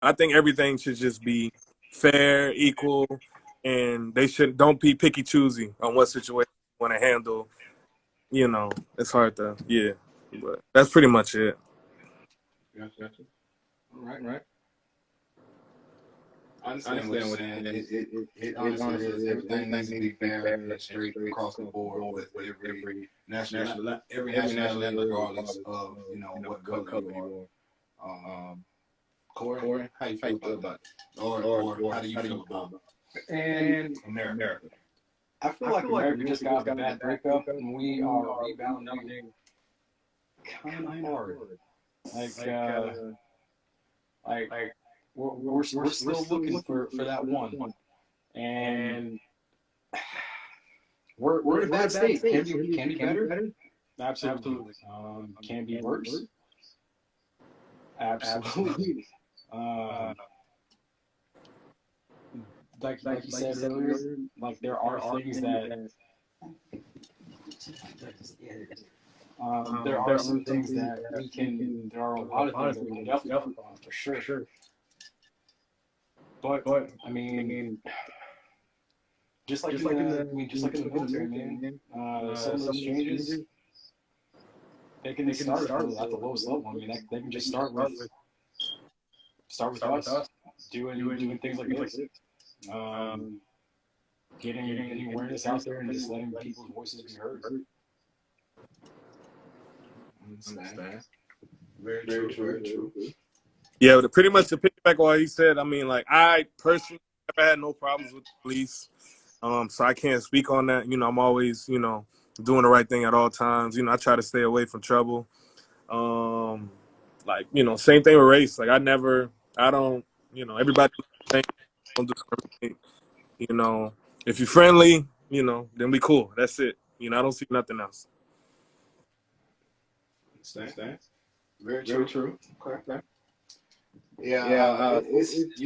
I think everything should just be fair, equal, and they should don't be picky choosy on what situation you want to handle. It's hard to but that's pretty much it. Gotcha. All right. I I understand what you're understand what saying. you're saying. It It honestly honestly is. is. Everything Everything needs to needs be to be fair fair and and straight straight across the across the board board with with national every every nationality, nationality, regardless regardless of of what what color color you are. you Um, are. Corey, Corey, how you how feel you feel about about that? Or how do you how do feel you feel about about and and America? America? I feel I like feel like America America just got just off a got a bad bad breakup, breakup, and and we we are are rebounding rebounding kind of kind of hard. hard. Like, Like uh, uh, like like we're we're still still looking looking for that for that one, one, and and we're in a we're in bad a bad state. state. Can be Can be better? better? Absolutely. Absolutely. Can be Can be worse? worse? Absolutely. Absolutely. Um, Uh, like you like you said said earlier, earlier, like there there are are things things that that there are there are some some things things that that we we can. can There are a there are lot a of lot things of that we things can that we can definitely definitely work on for for sure. sure. But But I I mean, mean, just like just in like in the the I mean, just like in the military, military, man. man, Some of some those of those changes changes they can they can start start at the at the lowest lowest level. I mean, level. they can They just can just start with start with us us doing things like things like this, this. um, Um, getting awareness out there, and just letting people's voices be heard. Understand. Very Very true. true. Very true. Yeah, but pretty much to piggyback what he said, I mean, like I personally never had no problems with the police. So I can't speak on that. I'm always, doing the right thing at all times. I try to stay away from trouble. Um, like, same thing with race. Like I don't, everybody don't discriminate. You know, if you're friendly, then we cool. That's it. I don't see nothing else. Understand. Very Very true. true. Okay. Okay. Yeah, Yeah, it's it's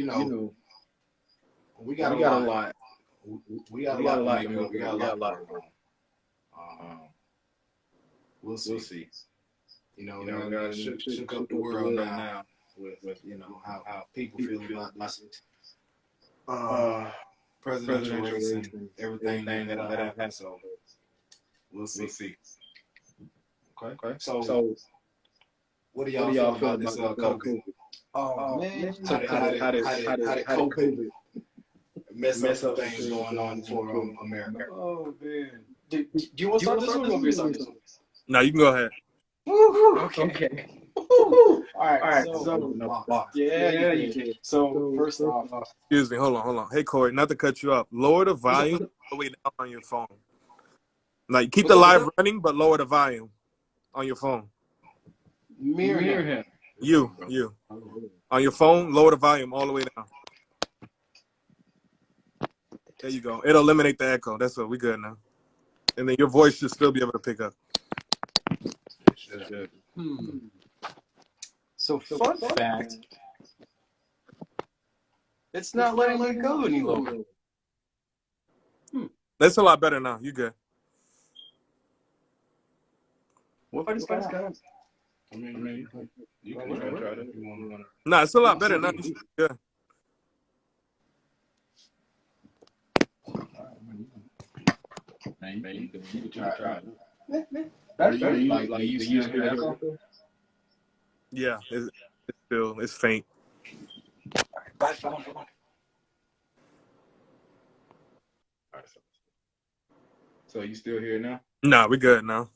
we got a we got a lot. lot. We got a We got lot a to lot to make up. make We up. got a We got lot a to lot work to work. on. We'll We'll see. see. They're gonna shook up the Up the world world now now with with how people people feel feel about about this this uh uh presidential presidential race race and and everything everything that'll that happen. happened. So we'll We'll see. see. Okay. Okay. So So what do what y'all do feel y'all feel about this about this COVID? COVID? Oh Oh man, man, How did how did COVID COVID mess up mess some up some things things going going on on for for America? America? oh man. Do you want Do to you start want to this one? start Or you this want one? me Or to you want start me to this start one? this? Now you can go ahead. Woo! Okay. Okay. All right. All right. So Open So up the box. yeah, you yeah, you did. did. So So first first off, off, Excuse me. Hold on. Hey Corey, not to cut you up. Lower the what's up? volume all the way down on your phone. Like keep What's the up? live running, but lower the volume on your phone. Mirror mirror him. him. You on your phone, lower the volume all the way down. There you go. It'll eliminate the echo. That's what we good now. And then your voice should still be able to pick up. Should. Hmm. So So fun fun fact, fact, it's it's not not letting me letting me go any go lower. anymore. That's a lot better now. You good. What if I just What got is out? kind of? I I mean, mean, you you can can try try that that if if you you want. want. Nah, it's a lot We'll better now. see. You should be good. Man, Man, you can you try can it. try it. Better. Do you Like, do you do still you hear still hear echo? echo? Yeah, it's faint. Bye, phone. All right. So you still here now? Nah, we good now.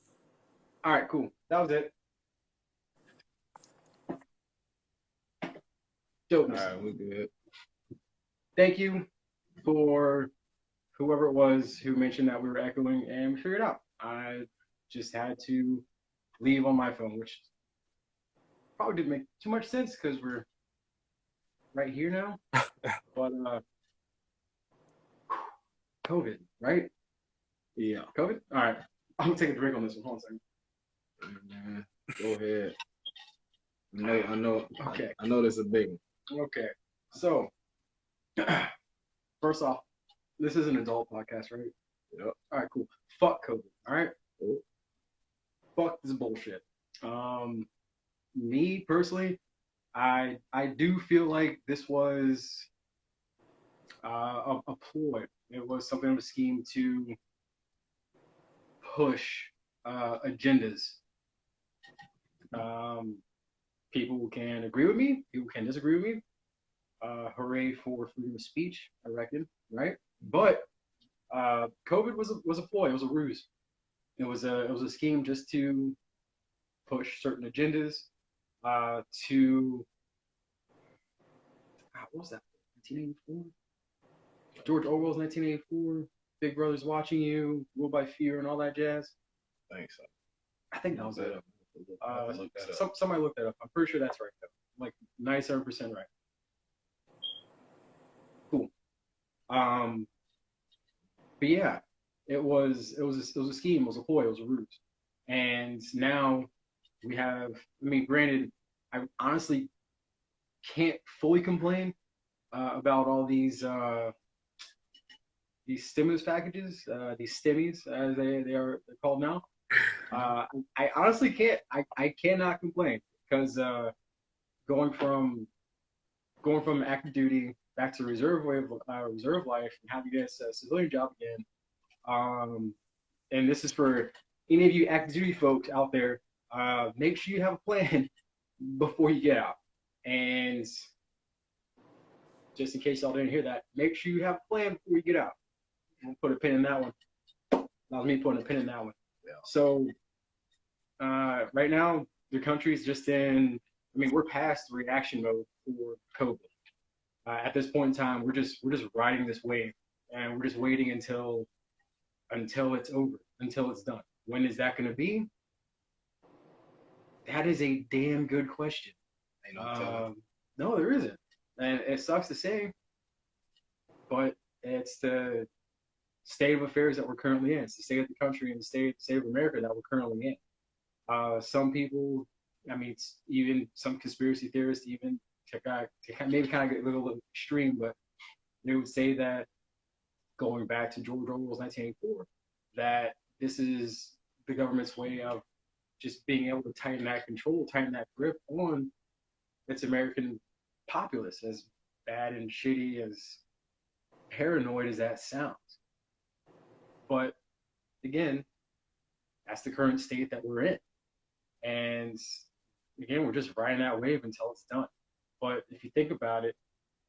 All right, cool. That was it. All Dopeness. right, we're good. Thank you for whoever it was who mentioned that we were echoing, and we figured it out. I just had to leave on my phone, which probably didn't make too much sense because we're right here now. But COVID, right? Yeah. COVID? All right. I'm going to take a drink on this one. Hold on a second. Man, go ahead. I know. Okay. I know this is a big one. Okay. So, first off, this is an adult podcast, right? Yep. All right, cool. Fuck COVID. All right. Cool. Fuck this bullshit. Me personally, I do feel like this was a ploy. It was something of a scheme to push agendas. Um, People can agree with me. People can disagree with me. Hooray for freedom of speech, I reckon, right? But COVID was a ploy. It was a ruse. It was a scheme just to push certain agendas. To what was that? 1984. George Orwell's 1984. Big Brother's watching you. Ruled by fear and all that jazz. Thanks. I think that was it. Look that up. Somebody looked that up. I'm pretty sure that's right though. Like 97% right. Cool. But yeah, it was a scheme, it was a ploy, it was a ruse, and now we have. I mean, granted, I honestly can't fully complain about all these stimulus packages, these stimmies as they're called now. I honestly can't. I cannot complain because going from active duty back to reserve life and having this civilian job again. And this is for any of you active duty folks out there. Make sure you have a plan before you get out. And just in case y'all didn't hear that, make sure you have a plan before you get out. I'll put a pin in that one. That was me putting a pin in that one. Yeah. So right now, the country's just in. I mean, we're past the reaction mode for COVID. At this point in time, we're just riding this wave, and we're just waiting until it's over, until it's done. When is that going to be? That is a damn good question. Ain't no telling. No, there isn't, and it sucks to say, but it's the state of affairs that we're currently in. It's the state of the country and the state of America that we're currently in. Some people, I mean, it's even some conspiracy theorists, even to maybe kind of get a little extreme, but they would say that going back to George Orwell's 1984, that this is the government's way of just being able to tighten that control, tighten that grip on its American populace, as bad and shitty, as paranoid as that sounds. But again, that's the current state that we're in. And again, we're just riding that wave until it's done. But if you think about it,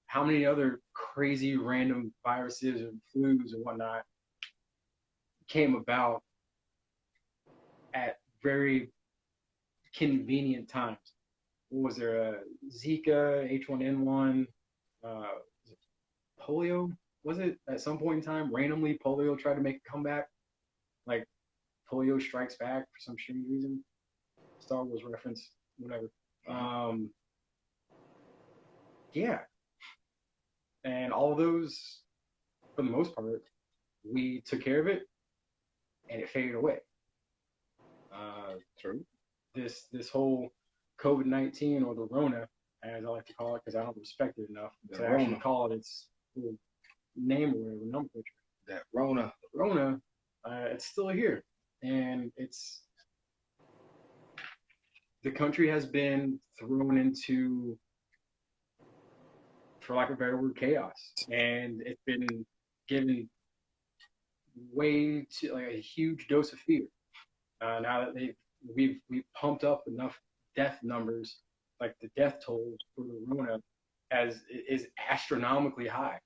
how many other crazy random viruses and flus and whatnot came about at very convenient times? What was there? Zika, H1N1, polio? Was it at some point in time? Randomly, polio tried to make a comeback. Like, polio strikes back for some strange reason. Star Wars reference, whatever. Yeah. And all of those, for the most part, we took care of it, and it faded away. True. This whole COVID-19, or the Rona, as I like to call it, because I don't respect it enough to actually call it its full name or whatever, nomenclature. That Rona. Rona, it's still here, and the country has been thrown into, for lack of a better word, chaos, and it's been given way to like a huge dose of fear. Now that we've pumped up enough death numbers, like the death toll for the Rona is astronomically high.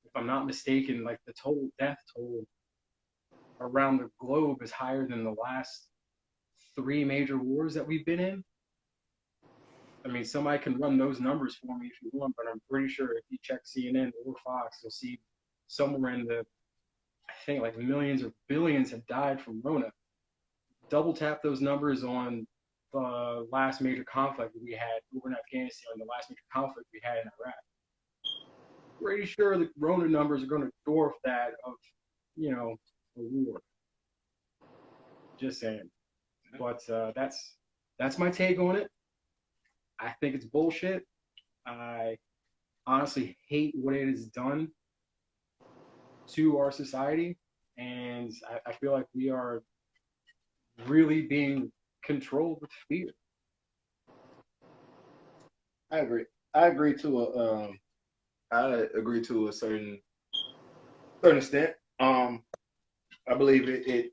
If I'm not mistaken, like the total death toll around the globe is higher than the last 3 major wars that we've been in. I mean, somebody can run those numbers for me if you want, but I'm pretty sure if you check CNN or Fox, you'll see somewhere in the, I think like millions or billions have died from Rona. Double tap those numbers on the last major conflict we had over in Afghanistan, the last major conflict we had in Iraq. Pretty sure the Rona numbers are going to dwarf that of, a war. Just saying. But that's my take on it. I think it's bullshit. I honestly hate what it has done to our society, and I feel like we are really being controlled with fear. I agree. I agree to a certain extent. I believe it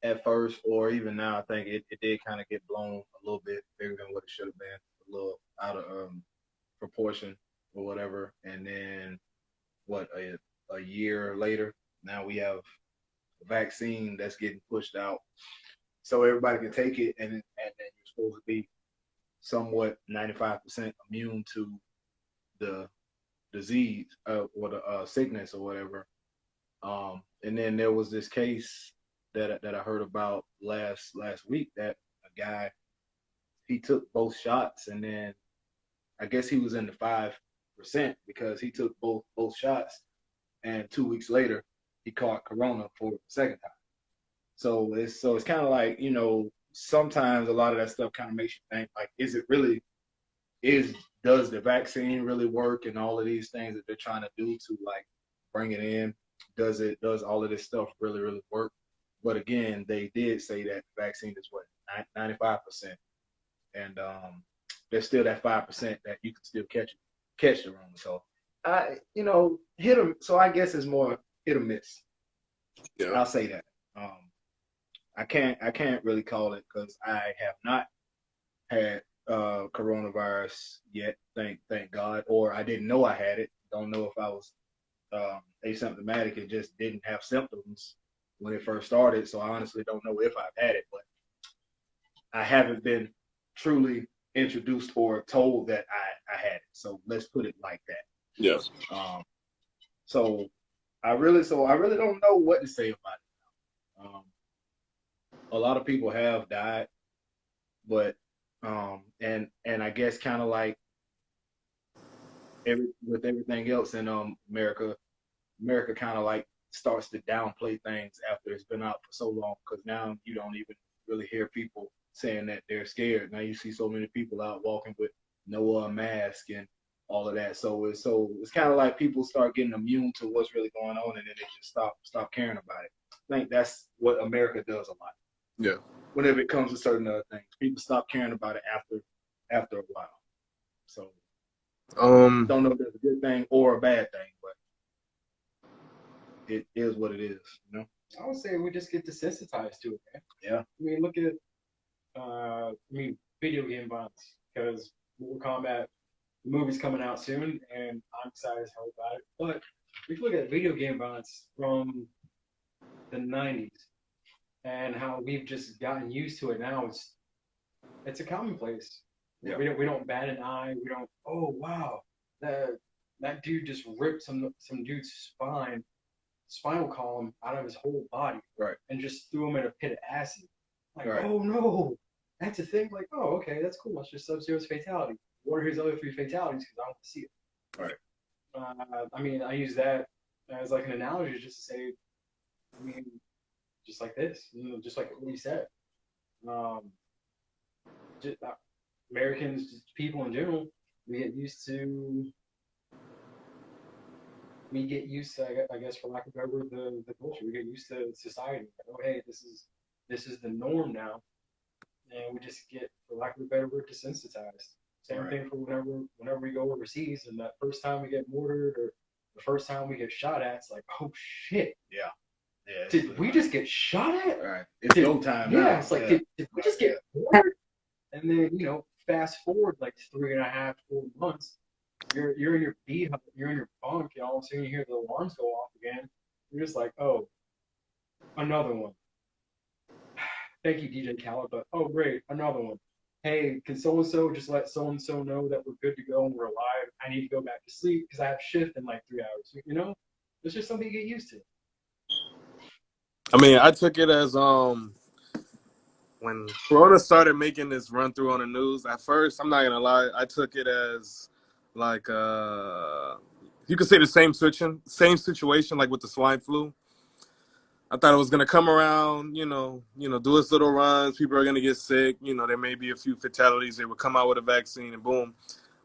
at first or even now. I think it did kind of get blown a little bit bigger than what it should have been, a little out of proportion or whatever. And then what a year later, now we have a vaccine that's getting pushed out, so everybody can take it, and then you're supposed to be somewhat 95% immune to the disease or the sickness or whatever. And then there was this case that I heard about last week that a guy, he took both shots, and then I guess he was in the 5% because he took both shots, and 2 weeks later he caught corona for the second time. So it's kind of like, sometimes a lot of that stuff kind of makes you think, like, does the vaccine really work, and all of these things that they're trying to do to like bring it in, does all of this stuff really work? But again, they did say that the vaccine is what, 95%, and there's still that 5% that you can still catch the room. So hit them. So I guess it's more hit or miss. Yeah. I'll say that. I can't really call it because I have not had coronavirus yet. Thank God. Or I didn't know I had it. Don't know if I was asymptomatic. It just didn't have symptoms when it first started. So I honestly don't know if I've had it, but I haven't been truly introduced or told that I had it. So let's put it like that. Yes. So I really don't know what to say about it now. A lot of people have died, but and I guess kind of like with everything else in America kind of like starts to downplay things after it's been out for so long, because now you don't even really hear people saying that they're scared. Now you see so many people out walking with no mask and all of that. So it's kind of like people start getting immune to what's really going on, and then they just stop caring about it. I think that's what America does a lot. Yeah. Whenever it comes to certain other things, people stop caring about it after a while. So don't know if that's a good thing or a bad thing, but it is what it is, I would say we just get desensitized to it, man. Yeah. I mean, look at video game violence, because Mortal Kombat, the movie's coming out soon, and I'm excited as hell about it. But if you look at video game violence from the 90s and how we've just gotten used to it now, it's a commonplace. Yeah. We don't bat an eye. We don't, oh wow, that dude just ripped some dude's spinal column out of his whole body, right, and just threw him in a pit of acid. Like, right. Oh no, that's a thing. Like, oh, okay, that's cool. That's just Sub-Zero's fatality. What are his other 3 fatalities? Because I want to see it. Right. I mean, I use that as like an analogy just to say, I mean, just like this, just like what you said. Just, Americans, just people in general, we get used to, I guess, for lack of a better word, the culture. We get used to society. Like, oh, hey, this is the norm now, and we just get, for lack of a better word, desensitized. Same right. thing for whenever we go overseas, and that first time we get mortared or the first time we get shot at, it's like, oh shit. Yeah. Did we just get shot at? Right. It's go time now. Yeah, it's like, did we just get mortared? And then, fast forward like 3.5, 4 months, you're in your you're in your bunk, and all of a sudden you hear the alarms go off again. You're just like, oh, another one. Thank you, DJ Khaled, but oh great, another one. Hey, can so-and-so just let so-and-so know that we're good to go and we're alive? I need to go back to sleep because I have shift in like 3 hours. It's just something you get used to. I mean, I took it as when Corona started making this run through on the news. At first, I'm not gonna lie, I took it as like you could say the same situation like with the swine flu. I thought it was gonna come around, do its little runs. People are gonna get sick. There may be a few fatalities. They will come out with a vaccine, and boom,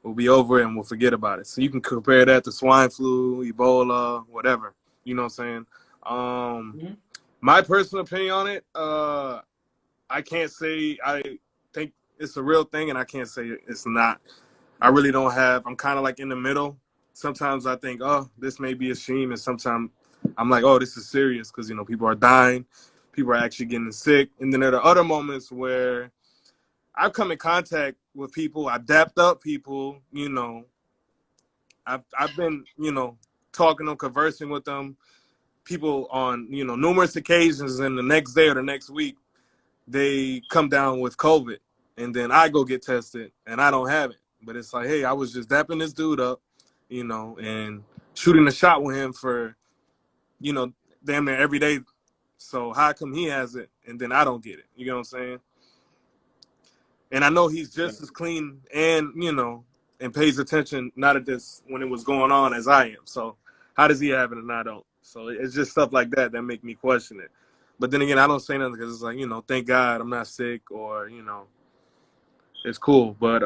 we'll be over it and we'll forget about it. So you can compare that to swine flu, Ebola, whatever. You know what I'm saying? My personal opinion on it, I can't say I think it's a real thing, and I can't say it's not. I really don't have. I'm kind of like in the middle. Sometimes I think, oh, this may be a shame, and sometimes I'm like, oh, this is serious because people are dying, people are actually getting sick, and then there are other moments where I've come in contact with people, I've dapped up people, I've been talking to them, conversing with them, people on numerous occasions, and the next day or the next week they come down with COVID, and then I go get tested and I don't have it. But it's like, hey, I was just dapping this dude up, and shooting a shot with him for, damn near every day. So how come he has it and then I don't get it? You know what I'm saying? And I know he's just as clean and, and pays attention, not at this when it was going on as I am. So how does he have it and I don't? So it's just stuff like that that make me question it. But then again, I don't say nothing because it's like, thank God I'm not sick or, it's cool. But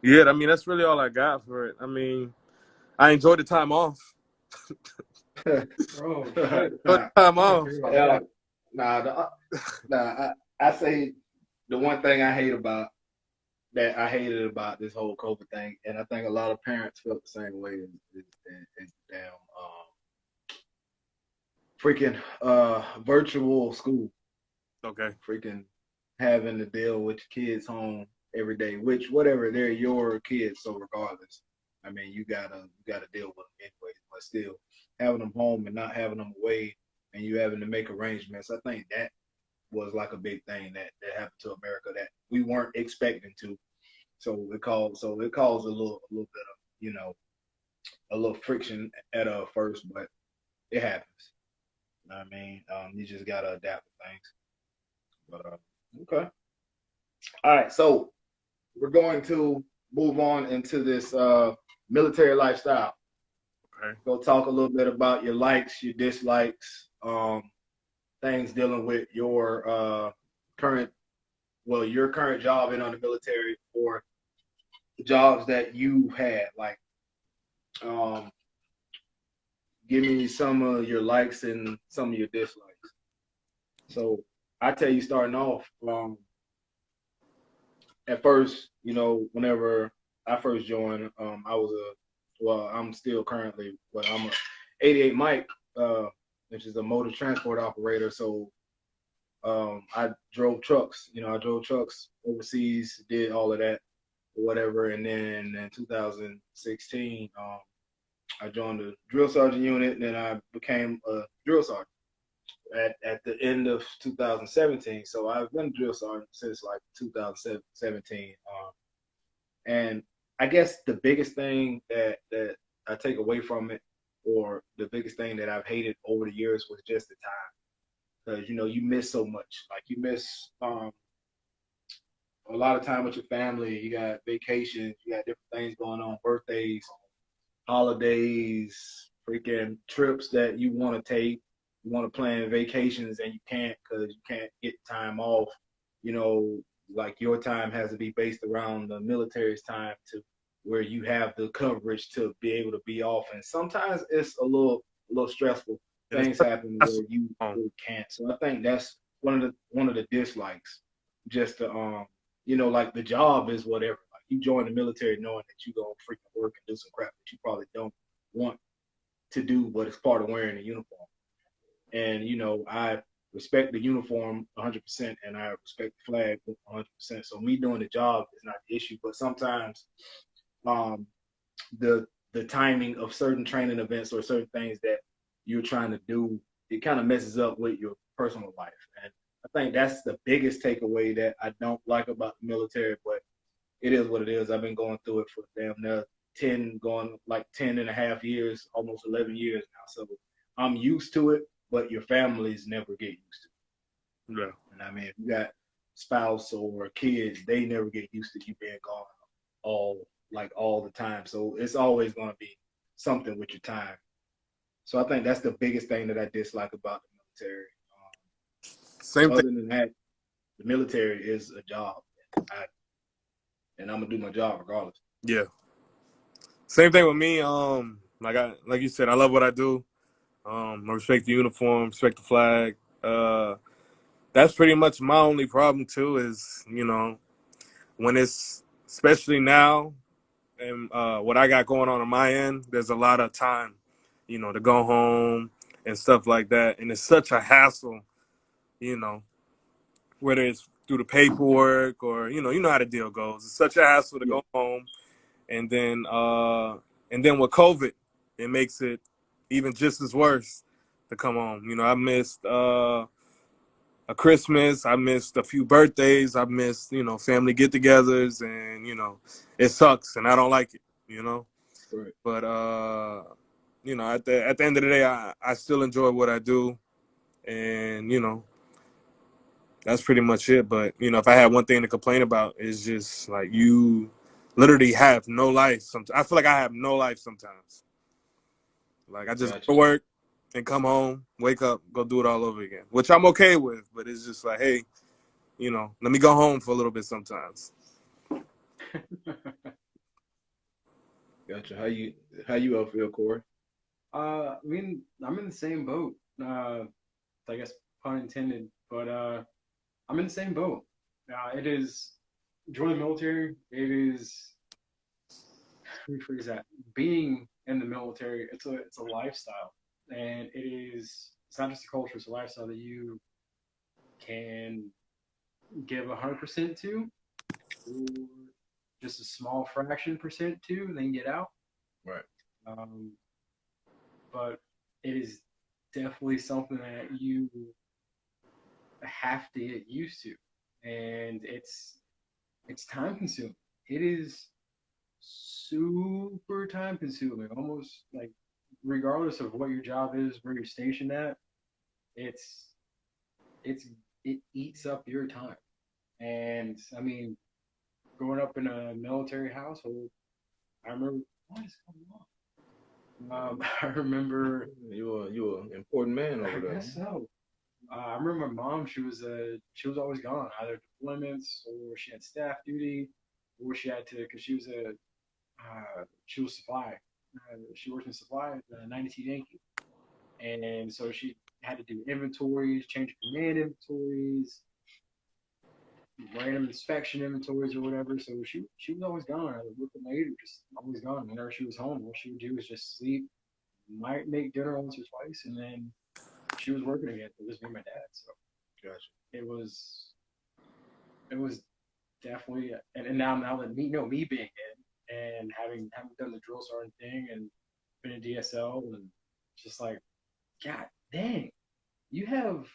yeah, I mean, that's really all I got for it. I mean, I enjoyed the time off. Bro, shit. Enjoyed the time off. Yeah, I say the one thing I hated about this whole COVID thing, and I think a lot of parents felt the same way, is damn freaking virtual school. Okay. Freaking having to deal with your kids home every day, which whatever, they're your kids, so regardless, I mean, you gotta deal with them anyways. But still, having them home and not having them away, and you having to make arrangements, I think that was like a big thing that happened to America that we weren't expecting to. So it caused a little bit of a little friction at first, but it happens. You know what I mean? You just gotta adapt to things. But okay. All right, so we're going to move on into this military lifestyle. Okay. Go talk a little bit about your likes, your dislikes, things dealing with your current job in on the military, or jobs that you had. Like, give me some of your likes and some of your dislikes. So I tell you, starting off, at first, whenever I first joined, I'm still currently, but I'm a 88 Mike, which is a motor transport operator. So I drove trucks. I drove trucks overseas, did all of that, whatever. And then in 2016, I joined the drill sergeant unit, and then I became a drill sergeant at the end of 2017. So I've been a drill sergeant since like 2017. And I guess the biggest thing that I take away from it, or the biggest thing that I've hated over the years, was just the time. Because you miss so much. Like, you miss a lot of time with your family. You got vacations, you got different things going on, birthdays, holidays, freaking trips that you want to take. You want to plan vacations and you can't, because you can't get time off. Like, your time has to be based around the military's time, to where you have the coverage to be able to be off. And sometimes it's a little stressful. Things happen where you really can't. So I think that's one of the dislikes. Just to like, the job is whatever. Like, you join the military knowing that you gonna freaking work and do some crap that you probably don't want to do, but it's part of wearing a uniform. And I respect the uniform 100%, and I respect the flag 100%. So me doing the job is not the issue. But sometimes, the timing of certain training events or certain things that you're trying to do, it kind of messes up with your personal life. And I think that's the biggest takeaway that I don't like about the military, but it is what it is. I've been going through it for damn near 10 and a half years, almost 11 years now. So I'm used to it, but your families never get used to it. Yeah. And I mean, if you got spouse or kids, they never get used to you being gone all the time. So it's always going to be something with your time. So I think that's the biggest thing that I dislike about the military. Same Other thing. than that, the military is a job, and I'm gonna do my job regardless. Yeah. Same thing with me. Like you said, I love what I do. I respect the uniform, respect the flag. That's pretty much my only problem too. Is when it's, especially now, and what I got going on my end, there's a lot of time, to go home and stuff like that, and it's such a hassle, you know, whether it's through the paperwork or you know how the deal goes. It's such a hassle to Yeah. go home, and then with COVID, it makes it even just as worse to come home. I missed a Christmas, I missed a few birthdays, I missed family get-togethers, and it sucks, and I don't like it. Right. But at the end of the day, I still enjoy what I do, and that's pretty much it. But if I had one thing to complain about, is just like you literally have no life. Sometimes I feel like I have no life sometimes. Like I just Gotcha. go to work and come home, wake up, go do it all over again, which I'm okay with. But it's just like, hey, let me go home for a little bit sometimes. Gotcha. How you all feel, Corey? I mean, I'm in the same boat. I guess pun intended, but I'm in the same boat. It is join the military. It is let me rephrase that. Being in the military, it's a lifestyle, and it's not just a culture. It's a lifestyle that you can give 100% to, or just a small fraction percent to, and then get out. Right. Um, but it is definitely something that you have to get used to, and it's time consuming. It is super time consuming, almost like regardless of what your job is, where you're stationed at, it's it's it eats up your time. And I mean, growing up in a military household, I remember what is going on. I remember. You an important man I over there. guess so. I remember my mom. She was always gone, either deployments or she had staff duty, or she had to because she was supply. She worked in supply at 92 Yankee, and so she had to do inventories, change of command inventories, random inspection inventories or whatever. So she was always gone. I was with the maid, just always gone. Whenever she was home, all she would do was just sleep, might make dinner once or twice, and then she was working again. It was me and my dad. So Gotcha. it was definitely and now that me being in and having done the drill sergeant thing and been in DSL and just like God dang, you have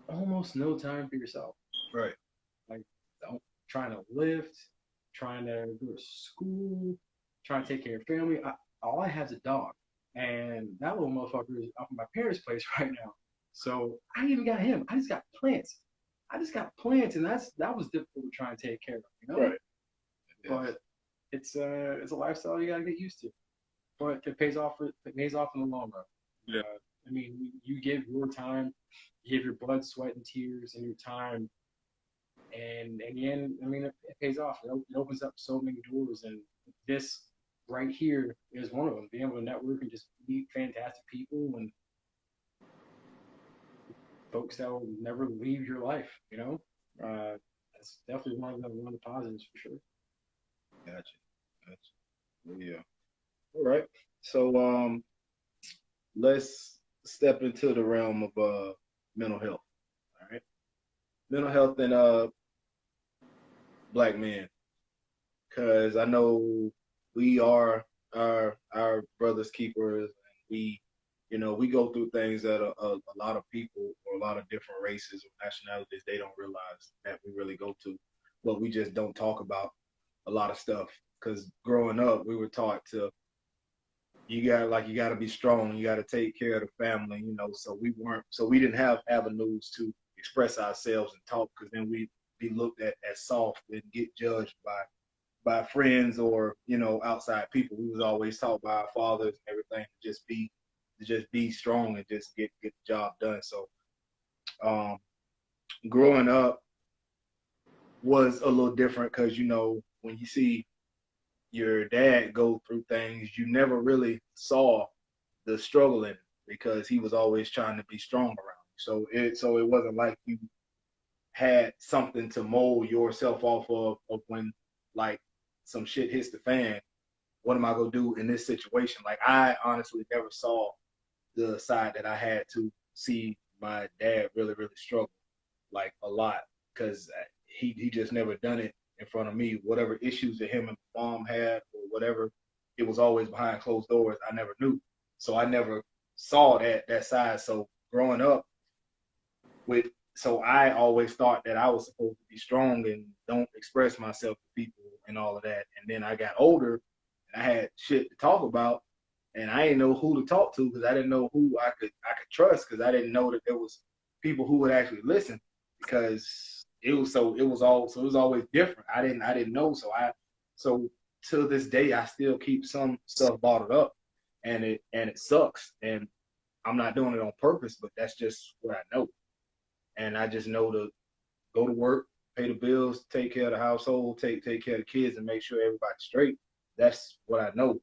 almost no time for yourself. Right. Like trying to lift, trying to go to school, trying to take care of family. All I have is a dog, and that little motherfucker is up in my parents' place right now. So I ain't even got him. I just got plants. And that was difficult to try and take care of, Right. Yes. But it's a lifestyle you gotta get used to. But it pays off in the long run. Yeah. I mean, you give your time, you give your blood, sweat, and tears, and your time, and in the end, I mean, it pays off. It opens up so many doors, and this right here is one of them. Being able to network and just meet fantastic people and folks that will never leave your life. That's definitely one of the positives for sure. Gotcha. Gotcha. Yeah. All right. So let's step into the realm of mental health. All right. Mental health and black men. Cause I know we are our brothers keepers, and we go through things that a lot of people or a lot of different races or nationalities they don't realize that we really go to, but we just don't talk about a lot of stuff. Cause growing up, we were taught to you got to be strong, you got to take care of the family, so we didn't have avenues to express ourselves and talk, because then we'd be looked at as soft and get judged by friends or outside people. We was always taught by our fathers and everything to just be strong and just get the job done. So growing up was a little different, because when you see your dad go through things, you never really saw the struggle in it, because he was always trying to be strong around you. So it wasn't like you had something to mold yourself off of when like some shit hits the fan. what am I gonna do in this situation? Like I honestly never saw the side that I had to see my dad really, really struggle like a lot because he just never done it in front of me. Whatever issues that him and mom had or whatever, it was always behind closed doors. I never knew, so I never saw that side. So growing up with, so I always thought that I was supposed to be strong and don't express myself to people and all of that. And then I got older and I had shit to talk about, and I didn't know who to talk to because I didn't know who I could trust because I didn't know that there was people who would actually listen because it was always different. I didn't know, so to this day I still keep some stuff bottled up, and it sucks, and I'm not doing it on purpose, but that's just what I know, and I just know to go to work, pay the bills, take care of the household, take care of the kids, and make sure everybody's straight. That's what I know,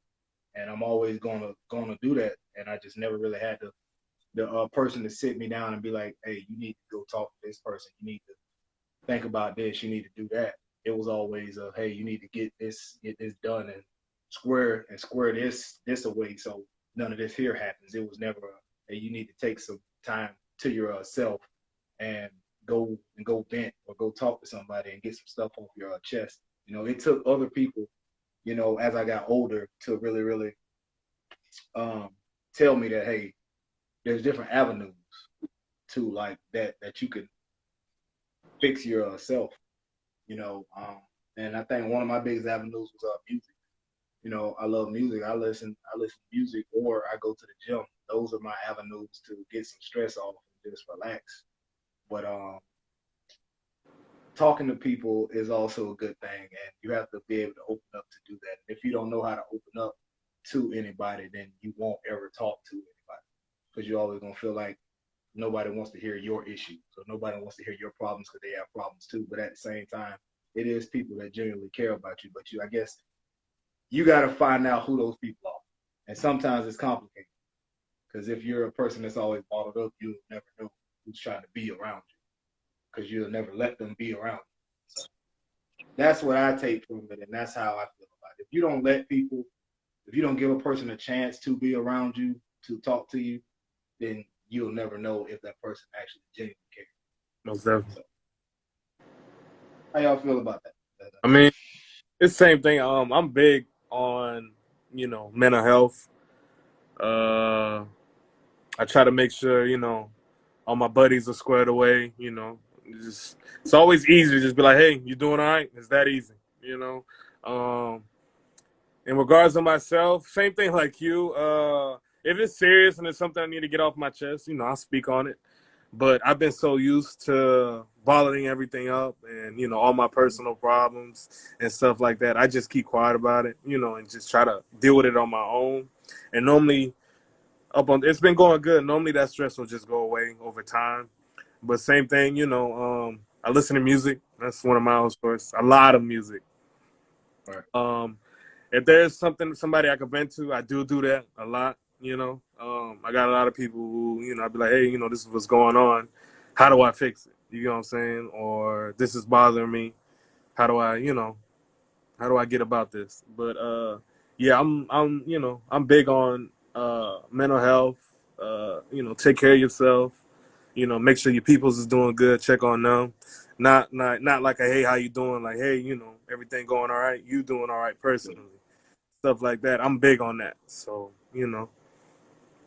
and I'm always gonna do that. And I just never really had the person to sit me down and be like, hey, you need to go talk to this person. You need to think about this. You need to do that. It was always hey, you need to get this done and square this away so none of this here happens. It was never hey, you need to take some time to yourself and go vent or go talk to somebody and get some stuff off your chest. It took other people, as I got older to really, really um, tell me that hey, there's different avenues to like that you could fix yourself. You know, um, and I think one of my biggest avenues was music. I love music. I listen to music, or I go to the gym. Those are my avenues to get some stress off and just relax. But talking to people is also a good thing, and you have to be able to open up to do that. If you don't know how to open up to anybody, then you won't ever talk to anybody because you're always gonna feel like nobody wants to hear your issues, so nobody wants to hear your problems because they have problems too. But at the same time, it is people that genuinely care about you. But I guess, you got to find out who those people are, and sometimes it's complicated because if you're a person that's always bottled up, you'll never know who's trying to be around you because you'll never let them be around you. So that's what I take from it, and that's how I feel about it. If you don't let people, if you don't give a person a chance to be around you, to talk to you, then you'll never know if that person actually genuinely cares. Most definitely. So, how y'all feel about that? I mean, it's the same thing. I'm big on mental health. Uh, I try to make sure all my buddies are squared away. It's always easy to just be like, hey, you doing all right? It's that easy. You know. In regards to myself, same thing like you. If it's serious and it's something I need to get off my chest, I'll speak on it. But I've been so used to bottling everything up and, all my personal problems and stuff like that. I just keep quiet about it, and just try to deal with it on my own. And normally, it's been going good. Normally that stress will just go away over time. But same thing, I listen to music. That's one of my own sources. A lot of music. Right. If there's somebody I can vent to, I do that a lot. I got a lot of people who, I'd be like, hey, this is what's going on. How do I fix it? You know what I'm saying? Or this is bothering me. How do I get about this? But yeah, I'm big on mental health. Take care of yourself. Make sure your peoples is doing good. Check on them. Not like a hey, how you doing? Like hey, everything going all right. You doing all right personally. Stuff like that. I'm big on that. So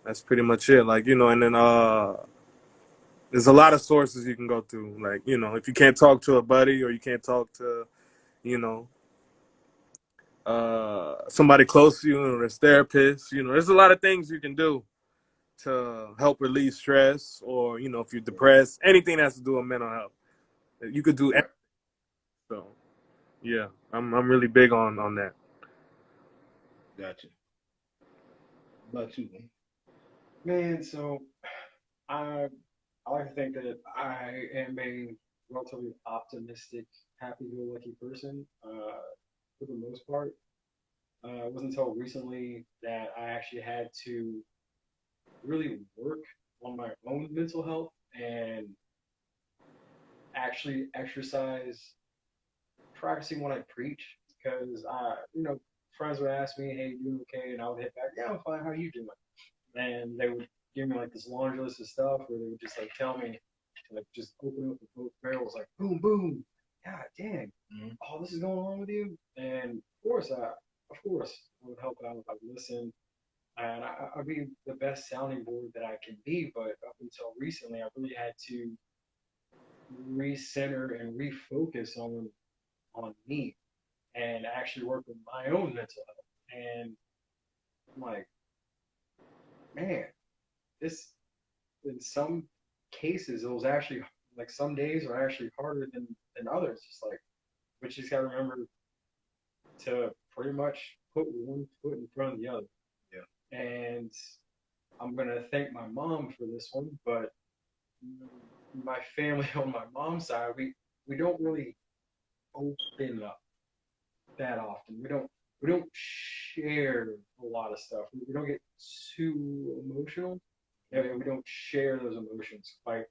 that's pretty much it. Like and then there's a lot of sources you can go to. Like if you can't talk to a buddy or you can't talk to you know somebody close to you, or there's therapists. There's a lot of things you can do to help relieve stress, or if you're depressed, anything that has to do with mental health, you could do. Right. So yeah, I'm really big on that. Gotcha. How about you, man? Man, so I I like to think that I am a relatively optimistic, happy-go-lucky person for the most part. It wasn't until recently that I actually had to really work on my own mental health and actually exercise practicing what I preach because I, friends would ask me, "Hey, you doing okay?" And I would hit back, "Yeah, I'm fine. How are you doing?" And they would give me like this laundry list of stuff where they would just like tell me to like just open up the both barrels, like boom, boom. God dang, all this is going on with you. And of course, I would help out. I would listen, and I'd be the best sounding board that I can be. But up until recently, I really had to recenter and refocus on me and actually work with my own mental health. And I'm like, man, this in some cases it was actually like some days are actually harder than others. Just like, but you just gotta remember to pretty much put one foot in front of the other. Yeah. And I'm gonna thank my mom for this one, but my family on my mom's side, we don't really open up that often. We don't share a lot of stuff. We don't get too emotional. And we don't share those emotions quite.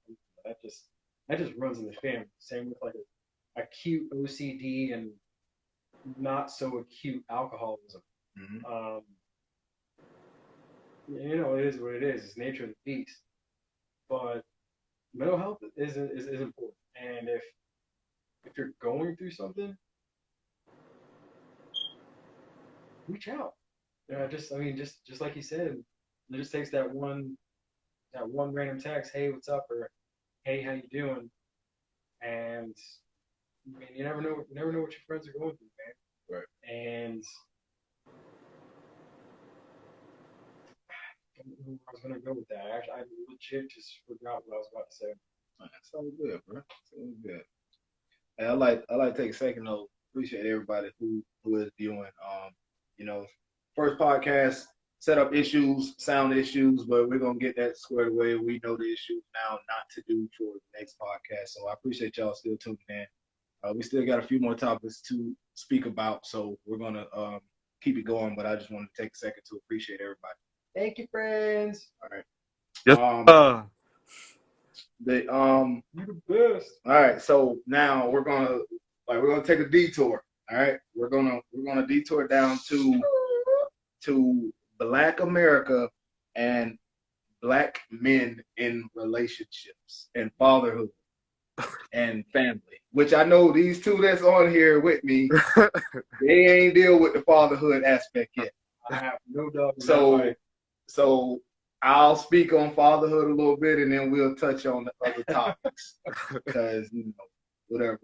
That just runs in the family. Same with like a acute OCD and not so acute alcoholism. Mm-hmm. It is what it is. It's nature of the beast. But mental health is important. And if you're going through something, reach out. Just like you said, it just takes that one random text, hey, what's up, or hey, how you doing? And I mean, you never know what your friends are going through, man. Right. And I don't know where I was gonna go with that. Actually, I legit just forgot what I was about to say. That's all good, bro. It's all good. And I like to take a second though. Appreciate everybody who is viewing. You know, first podcast setup issues, sound issues, but we're gonna get that squared away. We know the issues now not to do for the next podcast. So I appreciate y'all still tuning in. We still got a few more topics to speak about, so we're gonna keep it going. But I just wanted to take a second to appreciate everybody. Thank you, friends. All right. Yes. You the best. All right. So now we're gonna take a detour. All right. We're gonna detour down to Black America and Black men in relationships and fatherhood and family. Which I know these two that's on here with me, they ain't deal with the fatherhood aspect yet. I have no doubt. So I'll speak on fatherhood a little bit, and then we'll touch on the other topics because whatever.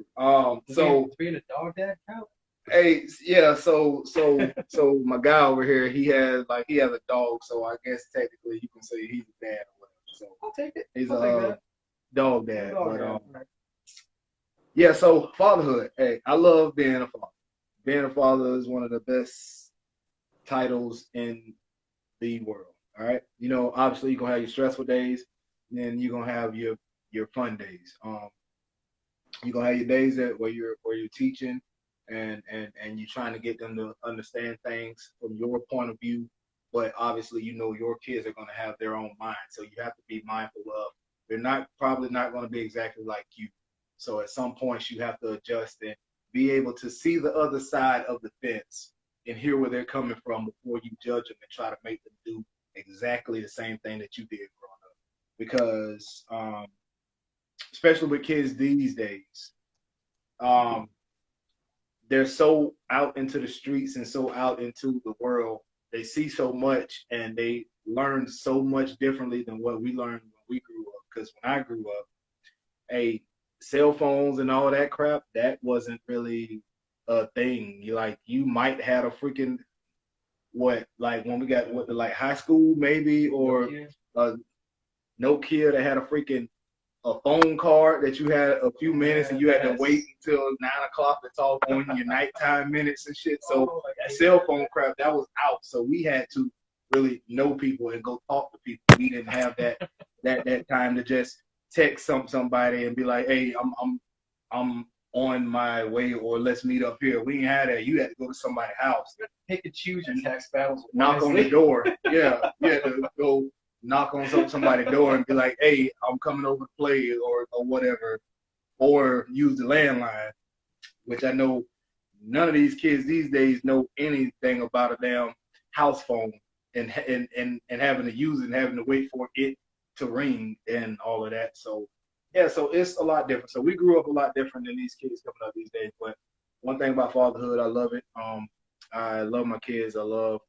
So being a dog dad count? hey, yeah. So my guy over here, he has a dog. So I guess technically you can say he's a dad or whatever. So I'll take it. he's I'll take a that. dog dad. Dog But dad. yeah. So fatherhood. Hey, I love being a father. Being a father is one of the best titles in the world. All right. Obviously you're gonna have your stressful days, and then you're gonna have your fun days. You're gonna have your days where you're teaching and you're trying to get them to understand things from your point of view, but obviously your kids are gonna have their own mind, so you have to be mindful of they're probably not gonna be exactly like you. So at some points you have to adjust and be able to see the other side of the fence and hear where they're coming from before you judge them and try to make them do exactly the same thing that you did growing up. Because especially with kids these days, they're so out into the streets and so out into the world. They see so much and they learn so much differently than what we learned when we grew up. Because when I grew up, cell phones and all that crap, that wasn't really a thing. You might have a freaking when we got high school maybe, or Nokia that had a phone card that you had a few minutes and you had to wait until 9 o'clock to talk on your nighttime minutes and shit. So that cell phone crap, that was out. So we had to really know people and go talk to people. We didn't have that time to just text somebody and be like, hey, I'm on my way, or let's meet up here. We didn't have that. You had to go to somebody's house. Pick and choose your text battles. Knock on the door. Yeah. You had to go knock on somebody's door and be like, hey, I'm coming over to play or whatever. Or use the landline, which I know none of these kids these days know anything about a damn house phone and having to use it and having to wait for it to ring and all of that. So yeah, so it's a lot different. So we grew up a lot different than these kids coming up these days. But one thing about fatherhood, I love it. I love my kids. I love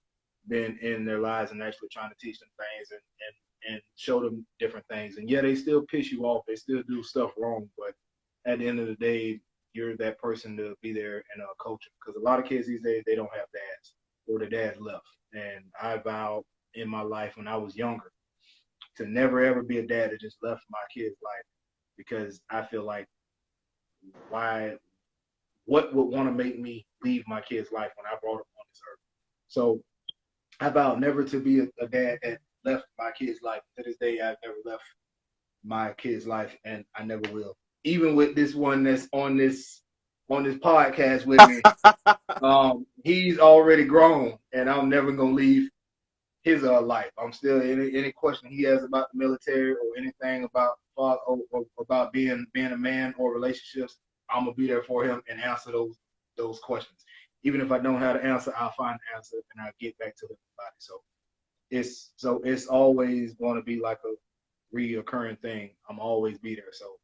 being in their lives and actually trying to teach them things and show them different things. And yeah, they still piss you off. They still do stuff wrong. But at the end of the day, you're that person to be there and coach them. Because a lot of kids these days, they don't have dads or their dads left. And I vowed in my life when I was younger to never ever be a dad that just left my kid's life, because I feel like what would want to make me leave my kid's life when I brought him on this earth? So I vowed never to be a dad that left my kid's life. To this day, I've never left my kid's life, and I never will. Even with this one that's on this podcast with me, he's already grown, and I'm never gonna leave his life. I'm still any question he has about the military or anything about or about being a man or relationships. I'm gonna be there for him and answer those questions. Even if I don't have the answer, I'll find the answer and I'll get back to everybody. So it's always going to be like a reoccurring thing. I'm always be there. So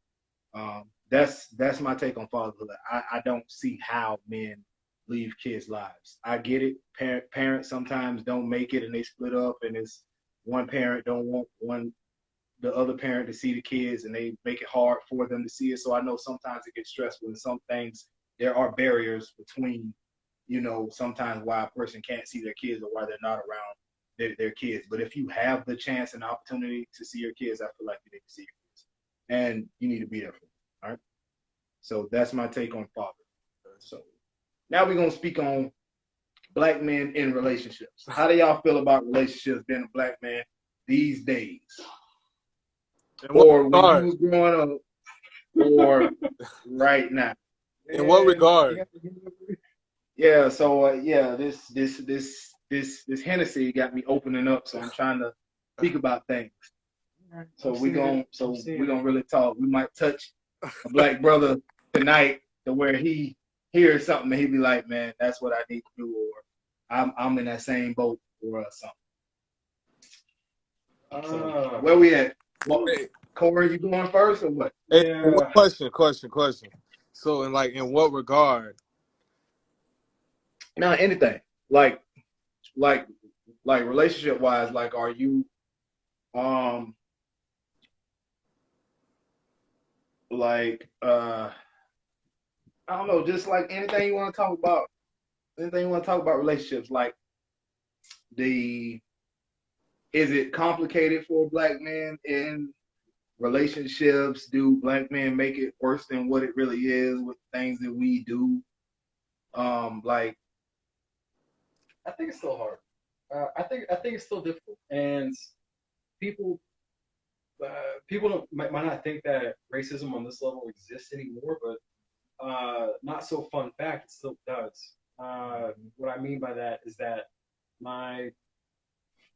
that's my take on fatherhood. I don't see how men leave kids' lives. I get it. Parents sometimes don't make it and they split up, and it's one parent don't want the other parent to see the kids, and they make it hard for them to see it. So I know sometimes it gets stressful, and some things there are barriers between, sometimes why a person can't see their kids or why they're not around their kids. But if you have the chance and opportunity to see your kids, I feel like you need to see your kids, and you need to be there for them. All right. So that's my take on father. So now we're gonna speak on black men in relationships. How do y'all feel about relationships being a black man these days? Or when you was growing up, or right now? In what regard? Yeah. So this Hennessy got me opening up. So I'm trying to speak about things. So we're gonna really talk. We might touch a black brother tonight to where he hears something and he be like, man, that's what I need to do, or I'm in that same boat or something. So where we at? Corey, you going first or what? Hey, question. So in what regard? Now anything. Like relationship wise, like are you I don't know, just like anything you want to talk about. Anything you want to talk about relationships, like is it complicated for a black man in relationships? Do black men make it worse than what it really is with things that we do? Like I think it's still hard. I think it's still difficult, and people might not think that racism on this level exists anymore, but not so fun fact, it still does. What I mean by that is that my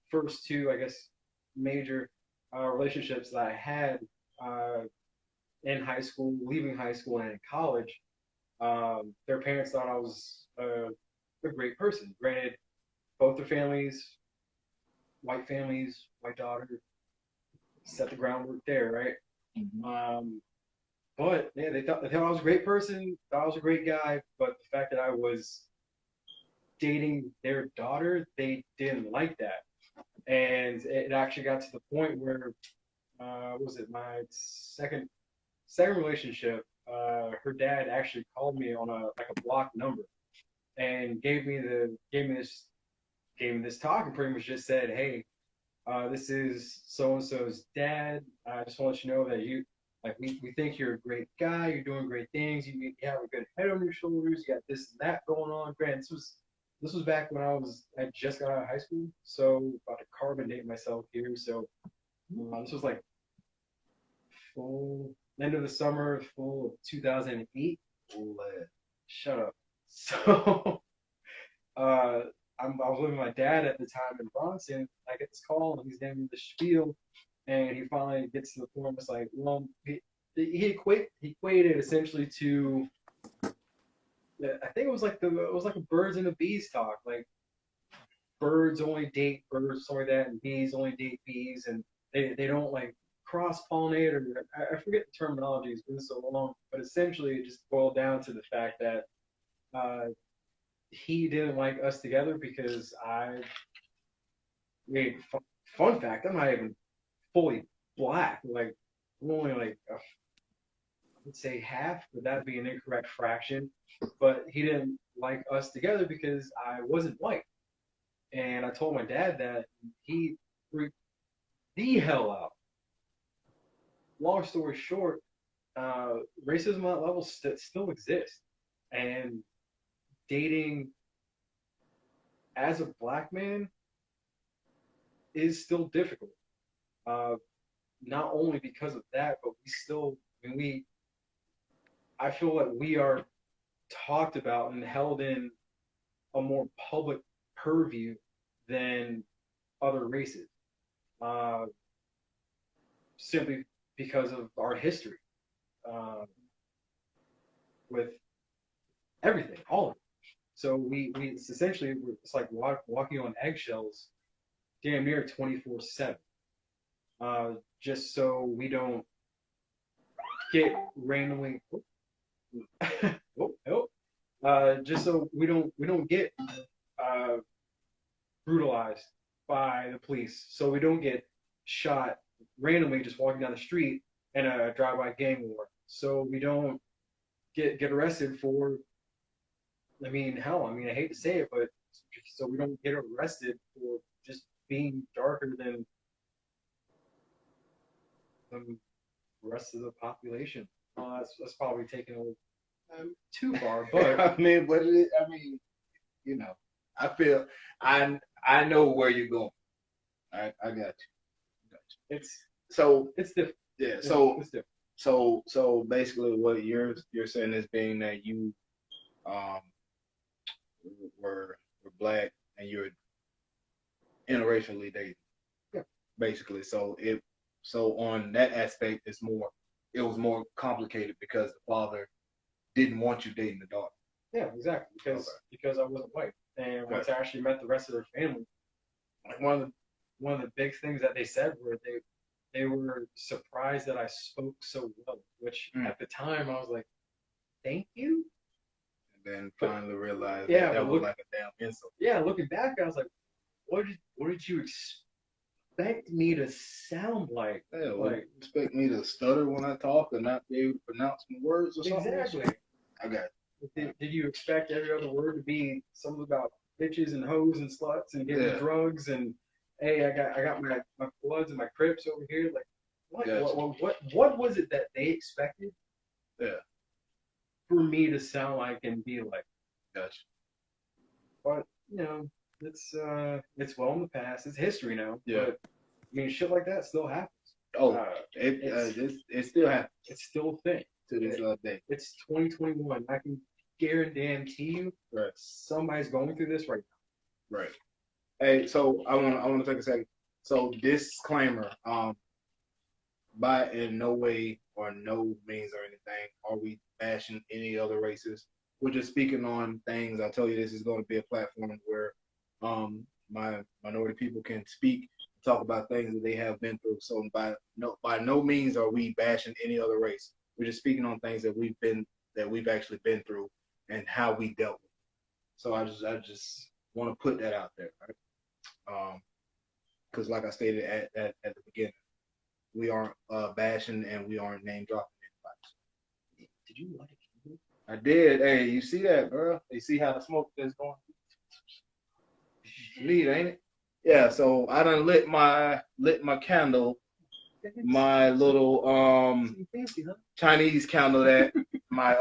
first two, I guess, major relationships that I had in high school, leaving high school, and in college, their parents thought I was a great person. Granted, both their families, white daughter, set the groundwork there, right? mm-hmm. But yeah, they thought I was a great person, thought I was a great guy, but the fact that I was dating their daughter, they didn't like that. And it actually got to the point where, what was it, my second relationship, her dad actually called me on a blocked number and gave me this talk and pretty much just said, hey, this is so and so's dad. I just want you to know that we think you're a great guy. You're doing great things. You have a good head on your shoulders. You got this and that going on. Granted, this was back when I just got out of high school, so about to carbonate myself here. So this was like full end of the summer, full of 2008. Shut up. So I was living with my dad at the time in Bronson. I get this call and he's giving me the spiel, and he finally gets to the point. It's like, well, he equated essentially to I think it was like a birds and the bees talk. Like birds only date birds, something like that, and bees only date bees, and they don't like cross pollinate, or I forget the terminology. It's been so long, but essentially it just boiled down to the fact that uh, he didn't like us together because I mean, fun fact, I'm not even fully black. Like I'm only like I would say half, but that'd be an incorrect fraction. But he didn't like us together because I wasn't white. And I told my dad that he freaked the hell out. Long story short, racism at that level still exists, and dating as a black man is still difficult. Uh, not only because of that, but we still, I mean, I feel like we are talked about and held in a more public purview than other races. Uh, Simply because of our history uh, with everything, all of it. So it's essentially it's like walking on eggshells, damn near 24/7, just so we don't get randomly. Just so we don't get uh, brutalized by the police, so we don't get shot randomly just walking down the street in a drive-by gang war. So we don't get arrested for. I mean, hell, I mean, I hate to say it, but so we don't get arrested for just being darker than the rest of the population. That's probably taking a little too far, but I mean, I mean, you know, I feel I know where you're going. I got you. it's So it's different. yeah, It's different. so basically, what you're saying is being that you um were black and you're interracially dating. Yeah. Basically, so on that aspect, it was more complicated because the father didn't want you dating the daughter. Yeah, exactly. Because I wasn't white, and once I actually met the rest of their family, like one of the big things that they said were they were surprised that I spoke so well, which at the time I was like, thank you. And then finally realized that was like a damn insult. Yeah, looking back, I was like, what did you expect me to sound like? Yeah, Like, expect me to stutter when I talk and not be able to pronounce my words or something? exactly. I got it. Did you expect every other word to be something about bitches and hoes and sluts and getting drugs and hey, I got my Bloods and my Crips over here? Like, what? Gotcha. What was it that they expected? Yeah. For me to sound like and be like. Gotcha. But it's well in the past. It's history now. Yeah. But I mean, shit like that still happens. Oh, it still happens. It's still a thing To this day. It's 2021. I can guarantee you, right, somebody's going through this right now. Right. Hey, so I want to take a second. So disclaimer, by in no way or no means or anything are we bashing any other races. We're just speaking on things. I tell you, this is going to be a platform where my minority people can speak, talk about things that they have been through. So by no means are we bashing any other race. We're just speaking on things that we've actually been through and how we dealt with it. So I just want to put that out there, right? Because like I stated at the beginning, we aren't bashing and we aren't name dropping anybody. Did you like it? I did. Hey, you see that, bro? You see how the smoke is going? Neat, ain't it? Yeah. So I done lit my candle, my little Chinese candle that my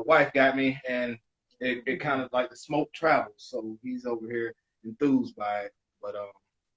wife got me, and it kind of like the smoke travels. So he's over here enthused by it. But